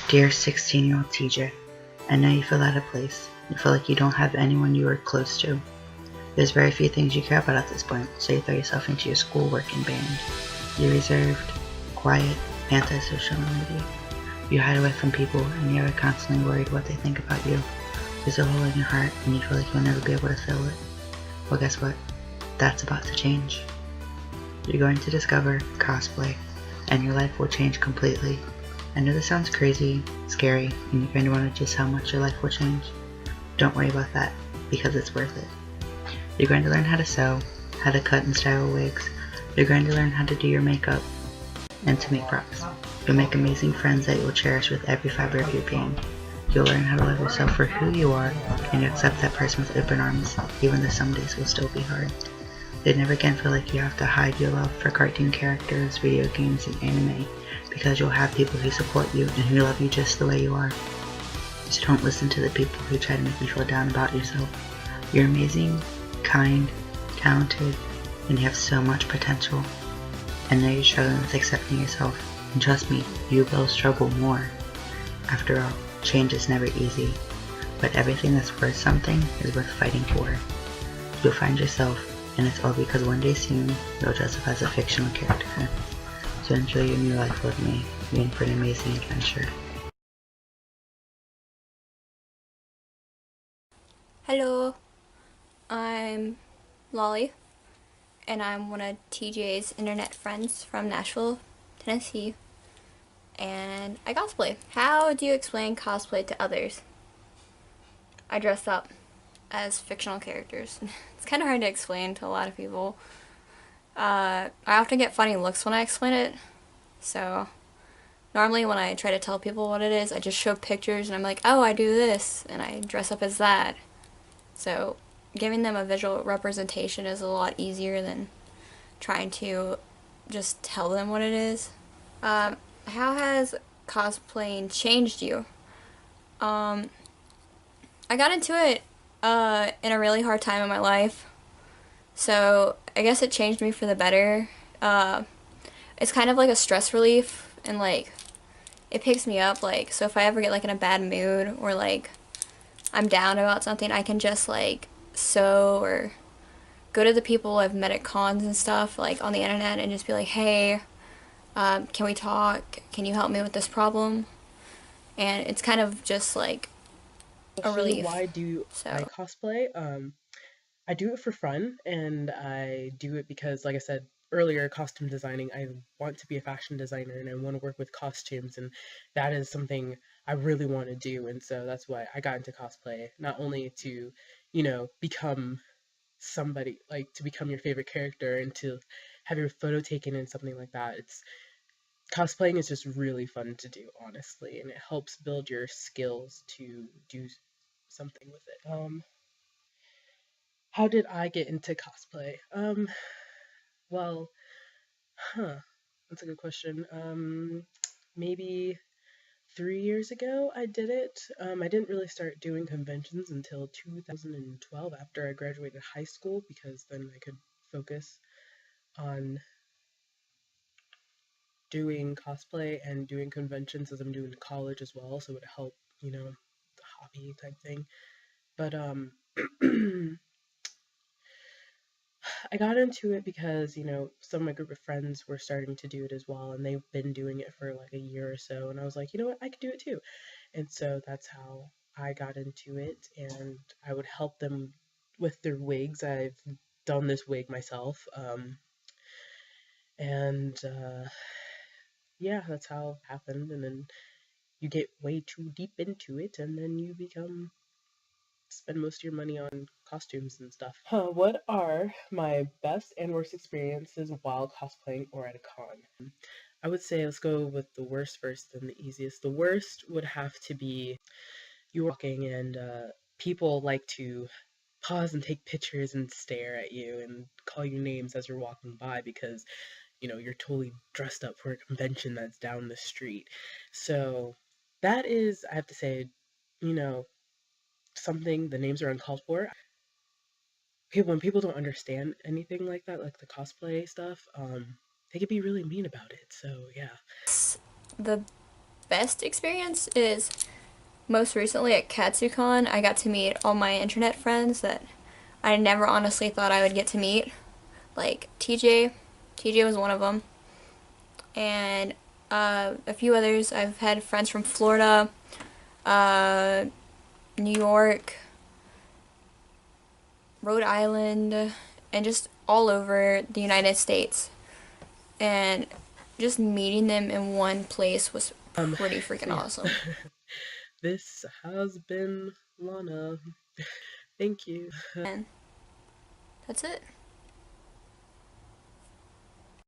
Dear 16-year-old TJ, I know you feel out of place. You feel like you don't have anyone you are close to. There's very few things you care about at this point, so you throw yourself into your schoolwork and band. You're reserved, quiet, antisocial, and moody. You hide away from people, and you're constantly worried what they think about you. There's a hole in your heart, and you feel like you'll never be able to fill it. Well, guess what? That's about to change. You're going to discover cosplay, and your life will change completely. I know this sounds crazy, scary, and you're going to wonder just how much your life will change. Don't worry about that, because it's worth it. You're going to learn how to sew, how to cut and style wigs. You're going to learn how to do your makeup, and to make props. You'll make amazing friends that you'll cherish with every fiber of your being. You'll learn how to love yourself for who you are, and accept that person with open arms, even though some days will still be hard. You'll never again feel like you have to hide your love for cartoon characters, video games, and anime, because you'll have people who support you and who love you just the way you are. So don't listen to the people who try to make you feel down about yourself. You're amazing, kind, talented, and you have so much potential. I know you're struggling with accepting yourself, and trust me, you will struggle more. After all, change is never easy, but everything that's worth something is worth fighting for. You'll find yourself, and it's all because one day soon, you'll dress up as a fictional character. So enjoy your new life with me. You're in for an amazing adventure. Hello, I'm Lolly, and I'm one of TJ's internet friends from Nashville, Tennessee, and I cosplay. How do you explain cosplay to others? I dress up as fictional characters. It's kind of hard to explain to a lot of people. I often get funny looks when I explain it, so normally when I try to tell people what it is, I just show pictures and I'm like, oh, I do this, and I dress up as that. So giving them a visual representation is a lot easier than trying to just tell them what it is. How has cosplaying changed you? I got into it in a really hard time in my life, so I guess it changed me for the better. It's kind of like a stress relief, and like it picks me up. Like, so if I ever get like in a bad mood or like I'm down about something, I can just like sew or go to the people I've met at cons and stuff, like on the internet, and just be like, hey, can we talk? Can you help me with this problem? And it's kind of just like a So relief. why do I So, cosplay? I do it for fun, and I do it because, like I said earlier, costume designing. I want to be a fashion designer, and I want to work with costumes, and that is something I really want to do. And so that's why I got into cosplay, not only to, become somebody, like to become your favorite character and to have your photo taken and something like that. It's cosplaying is just really fun to do, honestly, and it helps build your skills to do something with it. How did I get into cosplay? Well, huh, that's a good question. Maybe 3 years ago I did it. I didn't really start doing conventions until 2012 after I graduated high school because then I could focus on doing cosplay and doing conventions as I'm doing college as well, so it would help, the hobby type thing. But I got into it because, some of my group of friends were starting to do it as well, and they've been doing it for like a year or so, and I was like, you know what, I could do it too. And so that's how I got into it, and I would help them with their wigs. I've done this wig myself, and yeah, that's how it happened. And then you get way too deep into it, and then you spend most of your money on costumes and stuff. What are my best and worst experiences while cosplaying or at a con? I would say let's go with the worst first and the easiest. The worst would have to be you walking and people like to pause and take pictures and stare at you and call you names as you're walking by because you're totally dressed up for a convention that's down the street. So that is, I have to say, you know, something the names are uncalled for. When people don't understand anything like that, like the cosplay stuff, they can be really mean about it. So yeah. the best experience is most recently at KatsuCon, I got to meet all my internet friends that I never honestly thought I would get to meet. Like TJ was one of them, and a few others. I've had friends from Florida, New York, Rhode Island, and just all over the United States. And just meeting them in one place was pretty freaking awesome. This has been Lana. Thank you. And that's it.